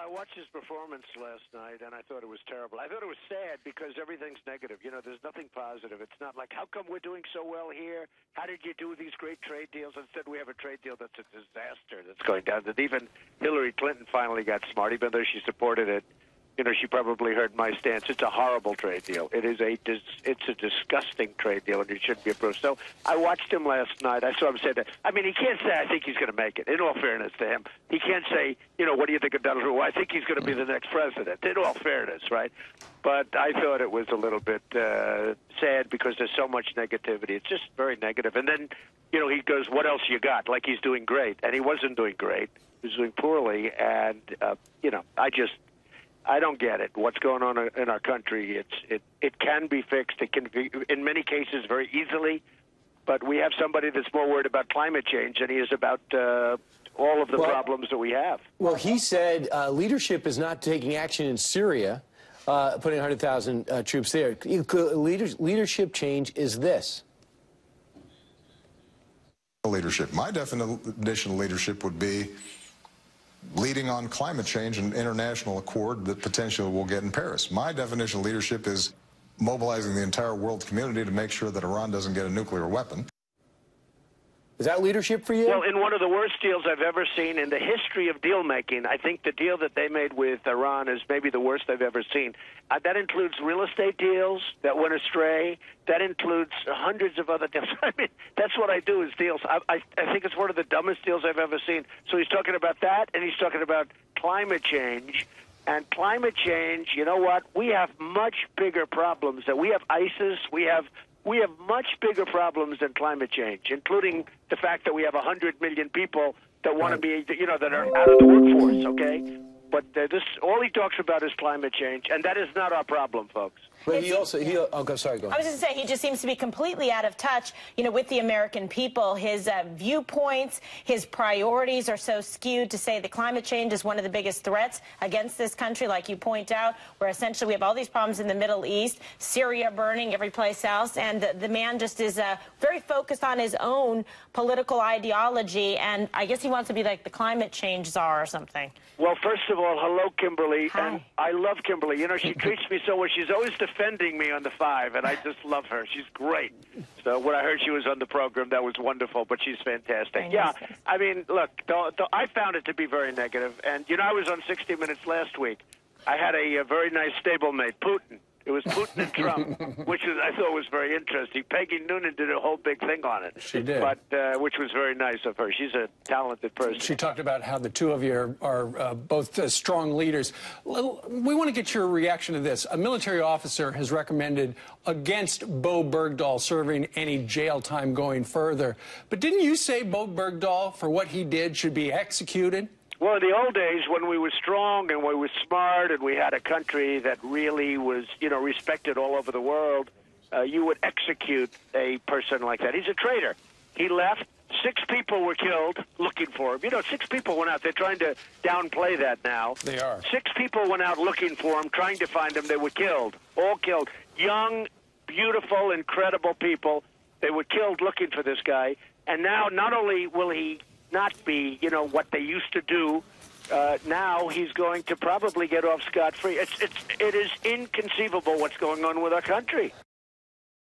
I watched his performance last night, and I thought it was terrible. I thought it was sad because everything's negative. You know, there's nothing positive. It's not like, how come we're doing so well here? How did you do these great trade deals? Instead, we have a trade deal that's a disaster that's going down. That even Hillary Clinton finally got smart, even though she supported it. You know, she probably heard my stance. It's a horrible trade deal. It's a disgusting trade deal, and it shouldn't be approved. So I watched him last night. I saw him say that. I mean, he can't say, I think he's going to make it, in all fairness to him. He can't say, you know, what do you think of Donald Trump? Well, I think he's going to be the next president, in all fairness, right? But I thought it was a little bit sad because there's so much negativity. It's just very negative. And then, you know, he goes, what else you got? Like he's doing great. And he wasn't doing great. He was doing poorly. And, you know, I don't get it. What's going on in our country? It can be fixed. It can be, in many cases, very easily. But we have somebody that's more worried about climate change than he is about all of the problems that we have. Well, he said leadership is not taking action in Syria, putting 100,000 troops there. Leadership change is this. Leadership. My definition of leadership would be leading on climate change and international accord that potentially we'll get in Paris. My definition of leadership is mobilizing the entire world community to make sure that Iran doesn't get a nuclear weapon. Is that leadership for you? Well, in one of the worst deals I've ever seen in the history of deal-making, I think the deal that they made with Iran is maybe the worst I've ever seen. That includes real estate deals that went astray. That includes hundreds of other deals. I mean, that's what I do is deals. I think it's one of the dumbest deals I've ever seen. So he's talking about that, and he's talking about climate change. And climate change, you know what? We have much bigger problems. That we have ISIS. We have much bigger problems than climate change, including the fact that we have 100 million people that want to be, you know, that are out of the workforce, okay? But all he talks about is climate change, and that is not our problem, folks. But sorry, go I was ahead. going to say, he just seems to be completely out of touch, you know, with the American people. His viewpoints, his priorities are so skewed to say that climate change is one of the biggest threats against this country, like you point out, where essentially we have all these problems in the Middle East, Syria burning, every place else, and the man just is very focused on his own political ideology, and I guess he wants to be like the climate change czar or something. Well, first of all, hello, Kimberly. Hi. And I love Kimberly. You know, she treats me so well. She's always defending me on the 5, and I just love her. She's great. So when I heard she was on the program, that was wonderful, but she's fantastic. Yeah, I mean, look, I found it to be very negative. And, you know, I was on 60 Minutes last week. I had a very nice stablemate, Putin. It was Putin and Trump, which I thought was very interesting. Peggy Noonan did a whole big thing on it. She did. But which was very nice of her. She's a talented person. She talked about how the two of you are both strong leaders. We want to get your reaction to this. A military officer has recommended against Bo Bergdahl serving any jail time going further. But didn't you say Bo Bergdahl, for what he did, should be executed? Well, in the old days, when we were strong and we were smart and we had a country that really was, you know, respected all over the world, you would execute a person like that. He's a traitor. He left. 6 people were killed looking for him. You know, 6 people went out. They're trying to downplay that now. They are. 6 people went out looking for him, trying to find him. They were killed. All killed. Young, beautiful, incredible people. They were killed looking for this guy. And now not only will he not be, you know, what they used to do, now he's going to probably get off scot-free. It is inconceivable what's going on with our country.